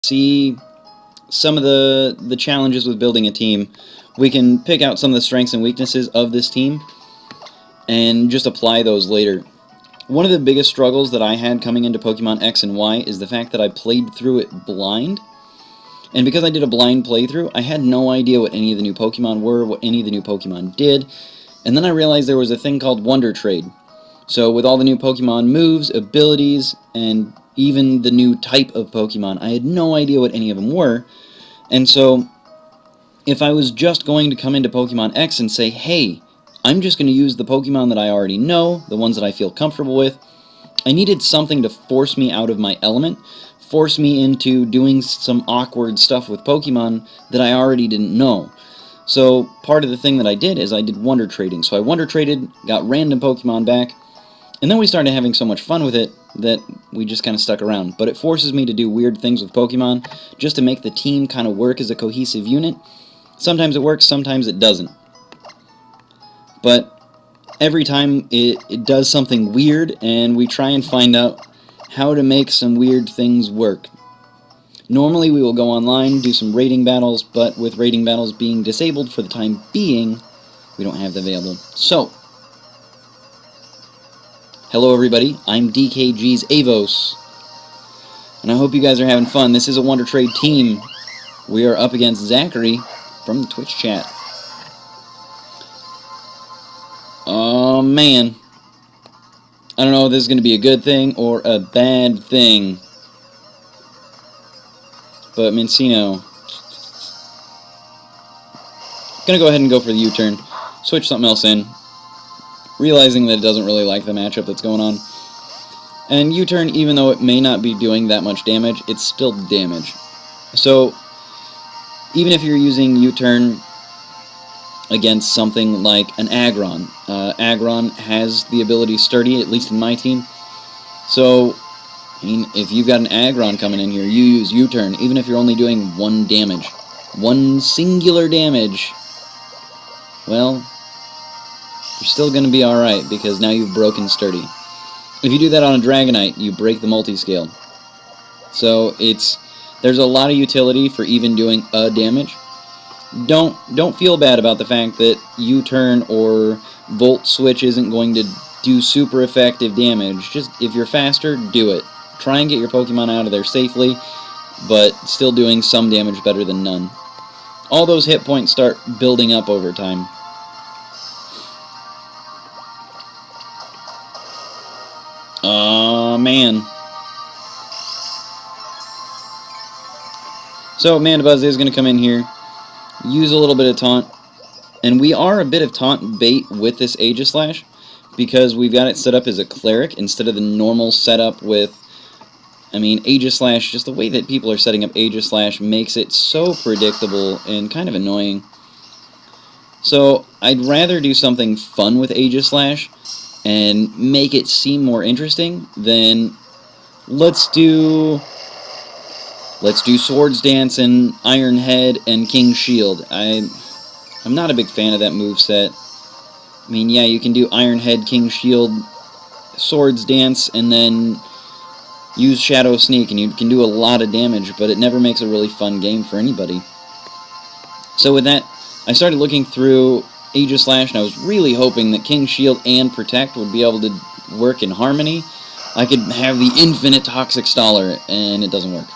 see some of the challenges with building a team. We can pick out some of the strengths and weaknesses of this team and just apply those later. One of the biggest struggles that I had coming into Pokemon X and Y is the fact that I played through it blind. And because I did a blind playthrough, I had no idea what any of the new Pokemon were, what any of the new Pokemon did. And then I realized there was a thing called WonderTrade. So with all the new Pokemon moves, abilities, and even the new type of Pokemon, I had no idea what any of them were. And so if I was just going to come into Pokemon X and say, hey, I'm just going to use the Pokemon that I already know, the ones that I feel comfortable with, I needed something to force me out of my element, force me into doing some awkward stuff with Pokemon that I already didn't know. So part of the thing that I did is I did wonder trading. So I wonder traded, got random Pokemon back, and then we started having so much fun with it that we just kind of stuck around. But it forces me to do weird things with Pokemon just to make the team kind of work as a cohesive unit. Sometimes it works, sometimes it doesn't. But every time it does something weird, and we try and find out how to make some weird things work. Normally we will go online, do some raiding battles, but with raiding battles being disabled for the time being, we don't have that available. So, hello everybody, I'm DKG's Avos, and I hope you guys are having fun. This is a WonderTrade team. We are up against Zakari from the Twitch chat. Oh man, I don't know if this is going to be a good thing or a bad thing, but Mincino, going to go ahead and go for the U-turn, switch something else in, realizing that it doesn't really like the matchup that's going on. And U-turn, even though it may not be doing that much damage, it's still damage. So, even if you're using U-turn against something like an Aggron, Aggron has the ability Sturdy, at least in my team. So, I mean, if you've got an Aggron coming in here, you use U-turn, even if you're only doing 1 damage. 1 singular damage. Well, you're still going to be alright, because now you've broken Sturdy. If you do that on a Dragonite, you break the multi-scale. So, there's a lot of utility for even doing a damage. Don't feel bad about the fact that U-turn or Volt Switch isn't going to do super effective damage. Just, if you're faster, do it. Try and get your Pokemon out of there safely, but still doing some damage better than none. All those hit points start building up over time. Oh man. So Mandibuzz is going to come in here, use a little bit of taunt, and we are a bit of taunt bait with this Aegislash, because we've got it set up as a cleric instead of the normal setup with, I mean, Aegislash, just the way that people are setting up Aegislash makes it so predictable and kind of annoying. So I'd rather do something fun with Aegislash and make it seem more interesting than let's do Swords Dance and Iron Head and King Shield. I'm not a big fan of that moveset. I mean, yeah, you can do Iron Head, King Shield, Swords Dance, and then use Shadow Sneak, and you can do a lot of damage, but it never makes a really fun game for anybody. So with that, I started looking through Aegislash, and I was really hoping that King Shield and Protect would be able to work in harmony. I could have the infinite Toxic Staller, and it doesn't work.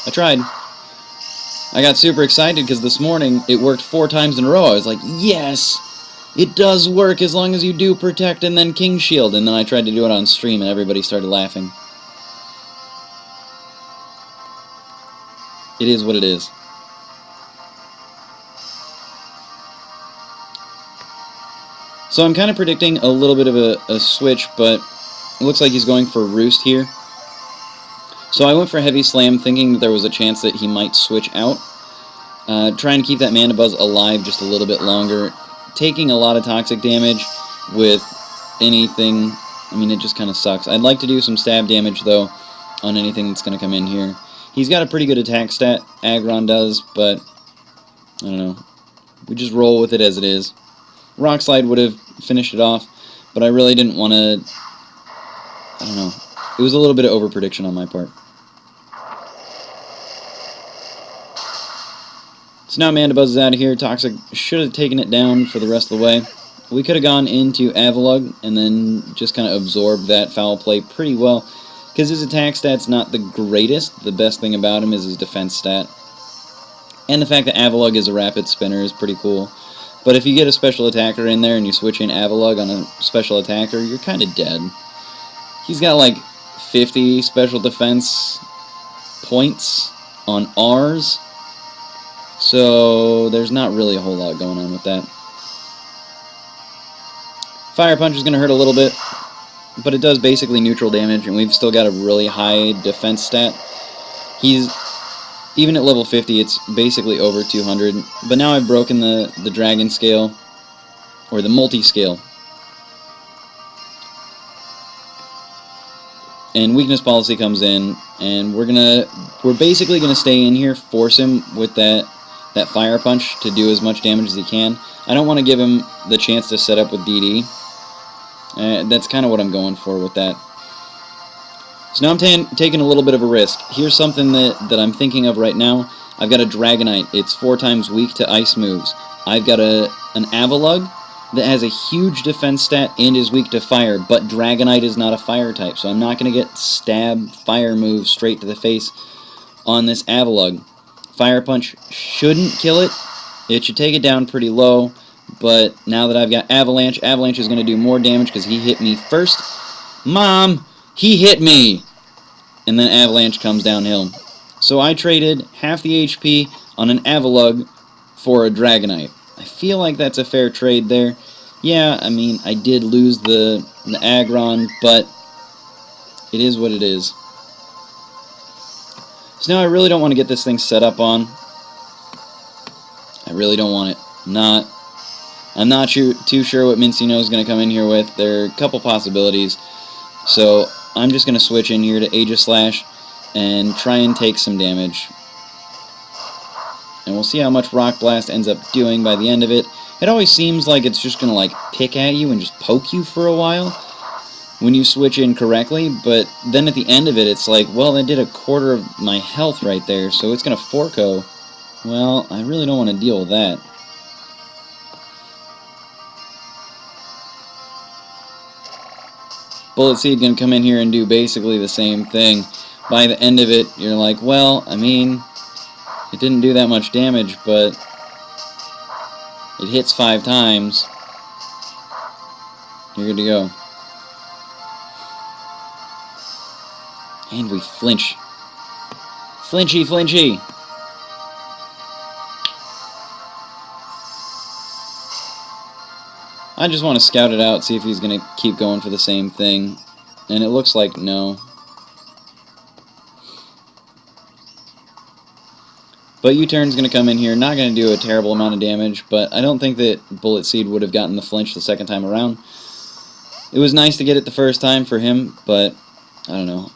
I tried. I got super excited because this morning it worked 4 times in a row. I was like, yes! It does work as long as you do Protect and then King Shield. And then I tried to do it on stream and everybody started laughing. It is what it is. So I'm kind of predicting a little bit of a switch, but it looks like he's going for Roost here. So I went for Heavy Slam, thinking that there was a chance that he might switch out. Trying to keep that Mandibuzz alive just a little bit longer. Taking a lot of toxic damage with anything, I mean, it just kind of sucks. I'd like to do some stab damage, though, on anything that's going to come in here. He's got a pretty good attack stat, Aggron does, but I don't know. We just roll with it as it is. Rock Slide would have finished it off, but I really didn't want to, I don't know. It was a little bit of over-prediction on my part. So now Mandibuzz is out of here. Toxic should have taken it down for the rest of the way. We could have gone into Avalugg and then just kind of absorbed that foul play pretty well, because his attack stat's not the greatest. The best thing about him is his defense stat. And the fact that Avalugg is a rapid spinner is pretty cool. But if you get a special attacker in there and you switch in Avalugg on a special attacker, you're kind of dead. He's got like 50 special defense points on R's, so there's not really a whole lot going on with that. Fire Punch is going to hurt a little bit, but it does basically neutral damage, and we've still got a really high defense stat. He's, even at level 50, it's basically over 200, but now I've broken the dragon scale, or the multi-scale. And weakness policy comes in, and we're basically gonna stay in here, force him with that Fire Punch to do as much damage as he can. I don't want to give him the chance to set up with DD. That's kind of what I'm going for with that. So now I'm taking a little bit of a risk. Here's something that I'm thinking of right now. I've got a Dragonite. It's 4 times weak to ice moves. I've got an Avalugg that has a huge defense stat and is weak to fire, but Dragonite is not a fire type, so I'm not going to get stab fire moves straight to the face on this Avalugg. Fire Punch shouldn't kill it. It should take it down pretty low, but now that I've got Avalanche, Avalanche is going to do more damage because he hit me first. Mom, he hit me! And then Avalanche comes downhill. So I traded half the HP on an Avalugg for a Dragonite. I feel like that's a fair trade there. Yeah, I mean, I did lose the Aggron, but it is what it is. So now I really don't want to get this thing set up on. I really don't want it. I'm not too sure what Mincino is going to come in here with. There are a couple possibilities. So I'm just going to switch in here to Aegislash and try and take some damage. And we'll see how much Rock Blast ends up doing by the end of it. It always seems like it's just going to like pick at you and just poke you for a while when you switch in correctly, but then at the end of it it's like, well, that did a quarter of my health right there, so it's going to Forco. Well, I really don't want to deal with that. Bullet Seed going to come in here and do basically the same thing. By the end of it, you're like, well, I mean, it didn't do that much damage, but it hits 5 times. You're good to go. And we flinch. Flinchy, flinchy! I just want to scout it out, see if he's going to keep going for the same thing. And it looks like no. But U-Turn's going to come in here, not going to do a terrible amount of damage, but I don't think that Bullet Seed would have gotten the flinch the second time around. It was nice to get it the first time for him, but I don't know.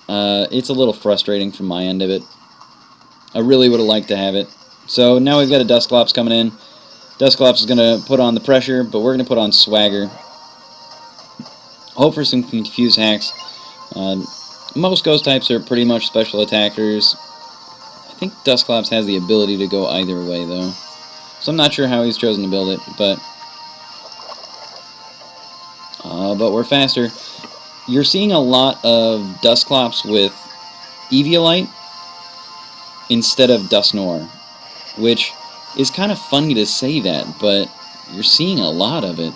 It's a little frustrating from my end of it. I really would have liked to have it. So now we've got a Dusclops coming in. Dusclops is going to put on the pressure, but we're going to put on Swagger. Hope for some confuse hacks. Most ghost types are pretty much special attackers. I think Dusclops has the ability to go either way, though. So I'm not sure how he's chosen to build it, but we're faster. You're seeing a lot of Dusclops with Eviolite instead of Dusknoir, which is kind of funny to say that, but you're seeing a lot of it.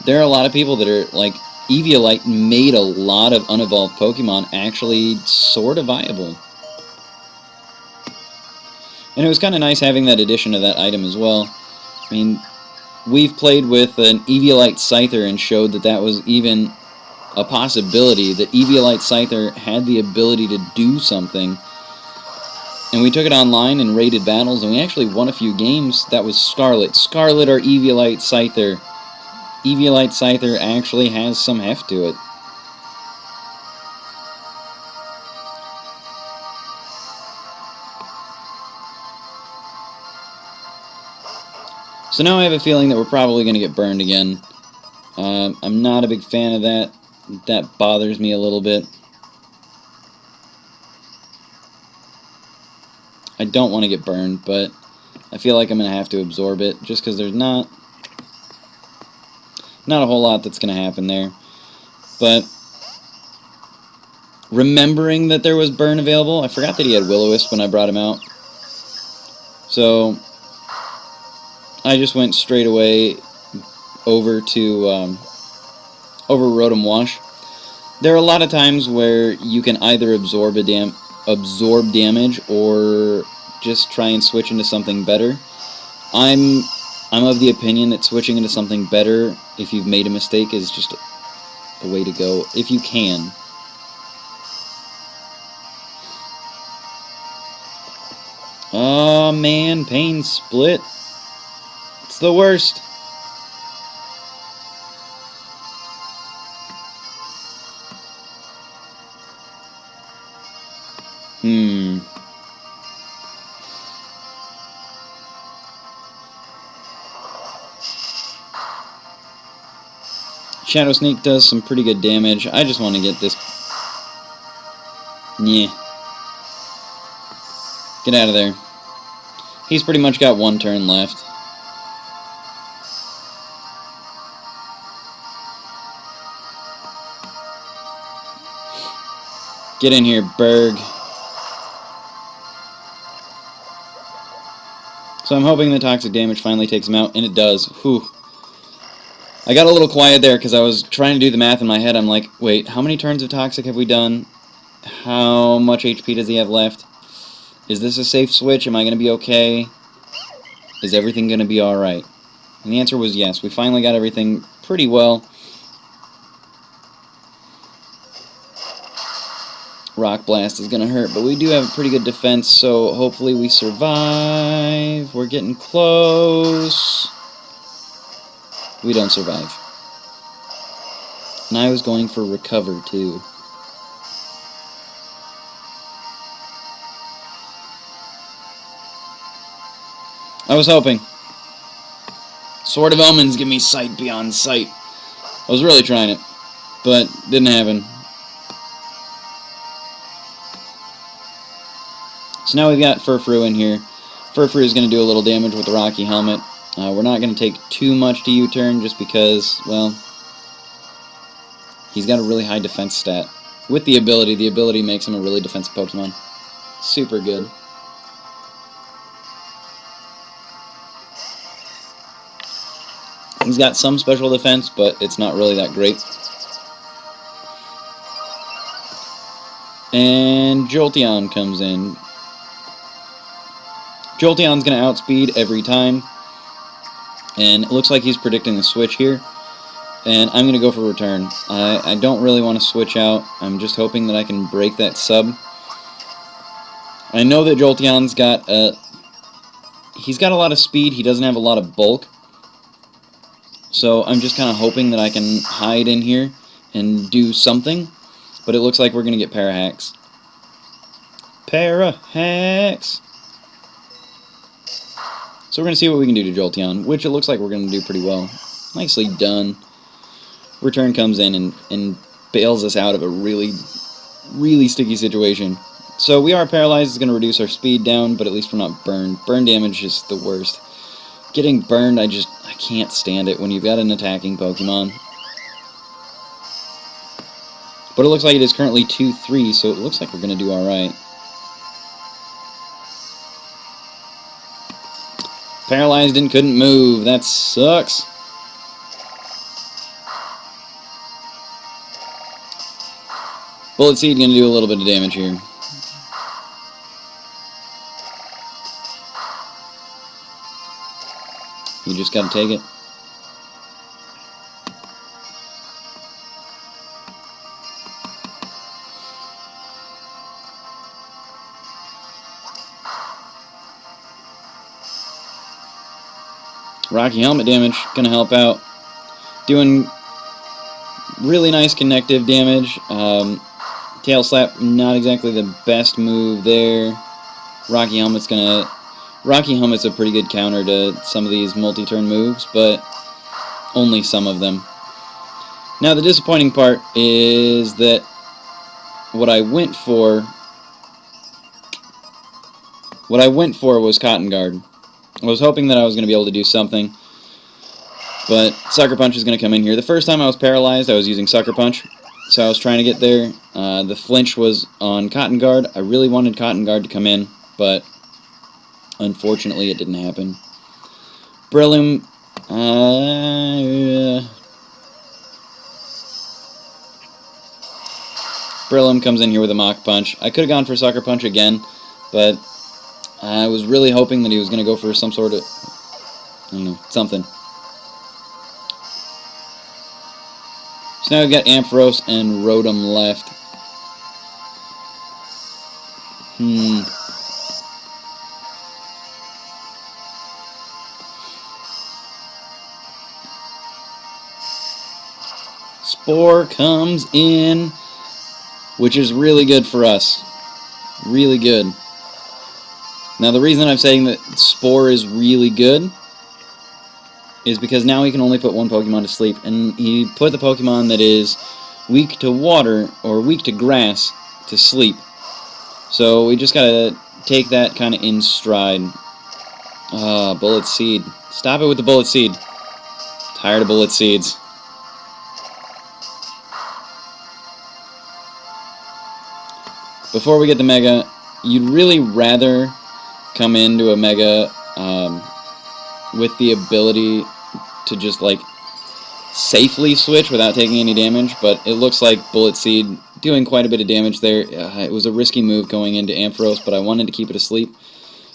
There are a lot of people that are like, Eviolite made a lot of unevolved Pokemon actually sort of viable. And it was kind of nice having that addition to that item as well. I mean, we've played with an Eviolite Scyther and showed that that was even a possibility. That Eviolite Scyther had the ability to do something. And we took it online and rated battles, and we actually won a few games. That was Scarlet. Scarlet or Eviolite Scyther. Eviolite Scyther actually has some heft to it. So now I have a feeling that we're probably going to get burned again. I'm not a big fan of that. That bothers me a little bit. I don't want to get burned, but I feel like I'm going to have to absorb it just because there's not a whole lot that's going to happen there. But remembering that there was burn available, I forgot that he had Will-O-Wisp when I brought him out. So I just went straight away over to Rotom Wash. There are a lot of times where you can either absorb damage or just try and switch into something better. I'm of the opinion that switching into something better if you've made a mistake is just the way to go, if you can. Oh man, Pain Split. It's the worst. Shadow Sneak does some pretty good damage. I just want to get this. Yeah. Get out of there. He's pretty much got one turn left. Get in here, Berg. So I'm hoping the toxic damage finally takes him out, and it does. Whew. I got a little quiet there because I was trying to do the math in my head. I'm like, wait, how many turns of toxic have we done? How much HP does he have left? Is this a safe switch? Am I going to be okay? Is everything going to be alright? And the answer was yes. We finally got everything pretty well. Rock Blast is going to hurt, but we do have a pretty good defense, so hopefully we survive. We're getting close. We don't survive. And I was going for Recover, too. I was hoping. Sword of Omens give me sight beyond sight. I was really trying it, but didn't happen. So now we've got Furfrou in here. Furfrou is going to do a little damage with the Rocky Helmet. We're not going to take too much to U-turn just because, well, he's got a really high defense stat. With the ability makes him a really defensive Pokemon. Super good. He's got some special defense, but it's not really that great. And Jolteon comes in. Jolteon's going to outspeed every time. And it looks like he's predicting the switch here. And I'm going to go for return. I don't really want to switch out. I'm just hoping that I can break that sub. I know that Jolteon's got he's got a lot of speed. He doesn't have a lot of bulk. So I'm just kind of hoping that I can hide in here and do something. But it looks like we're going to get Parahacks. Parahacks! So we're going to see what we can do to Jolteon, which it looks like we're going to do pretty well. Nicely done. Return comes in and bails us out of a really, really sticky situation. So we are paralyzed. It's going to reduce our speed down, but at least we're not burned. Burn damage is the worst. Getting burned, I can't stand it when you've got an attacking Pokemon. But it looks like it is currently 2-3, so it looks like we're going to do alright. Paralyzed and couldn't move. That sucks. Bullet Seed going to do a little bit of damage here. You just got to take it. Rocky Helmet damage, gonna help out. Doing really nice connective damage. Tail Slap, not exactly the best move there. Rocky Helmet's a pretty good counter to some of these multi-turn moves, but only some of them. Now the disappointing part is that what I went for was Cotton Guard. I was hoping that I was going to be able to do something, but Sucker Punch is going to come in here. The first time I was paralyzed, I was using Sucker Punch, so I was trying to get there. The flinch was on Cotton Guard. I really wanted Cotton Guard to come in, but unfortunately it didn't happen. Brillium, Brillium comes in here with a Mach Punch. I could have gone for Sucker Punch again, but I was really hoping that he was going to go for some sort of, I don't know, something. So now we've got Ampharos and Rotom left. Spore comes in, which is really good for us. Really good. Now the reason I'm saying that Spore is really good is because now he can only put one Pokemon to sleep, and he put the Pokemon that is weak to water or weak to grass to sleep. So we just gotta take that kind of in stride. Bullet Seed. Stop it with the Bullet Seed. Tired of Bullet Seeds. Before we get the Mega, you'd really rather come into a Mega with the ability to just like safely switch without taking any damage, but it looks like Bullet Seed doing quite a bit of damage there. It was a risky move going into Ampharos, but I wanted to keep it asleep,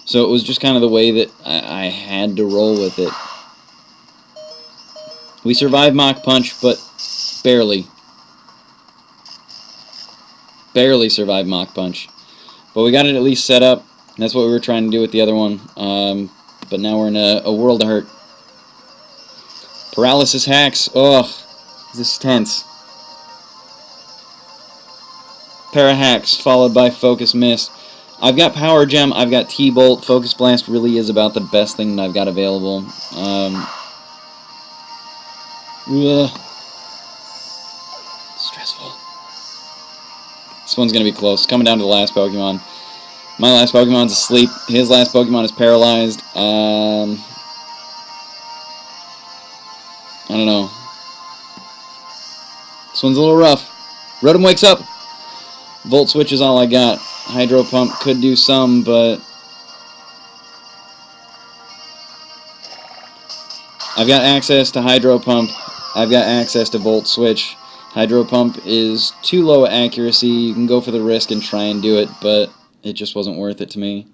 so it was just kind of the way that I had to roll with it. We survived Mach Punch, but barely. Barely survived Mach Punch. But we got it at least set up. That's what we were trying to do with the other one. But now we're in a world of hurt. Paralysis Hacks. Ugh. This is tense. Para-Hacks, followed by Focus Miss. I've got Power Gem. I've got T-Bolt. Focus Blast really is about the best thing that I've got available. Stressful. This one's going to be close. Coming down to the last Pokemon. My last Pokemon's asleep. His last Pokemon is paralyzed. I don't know. This one's a little rough. Rotom wakes up. Volt Switch is all I got. Hydro Pump could do some, but I've got access to Hydro Pump. I've got access to Volt Switch. Hydro Pump is too low accuracy. You can go for the risk and try and do it, but it just wasn't worth it to me.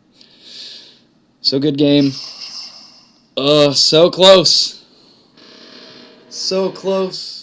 So good game. So close. So close.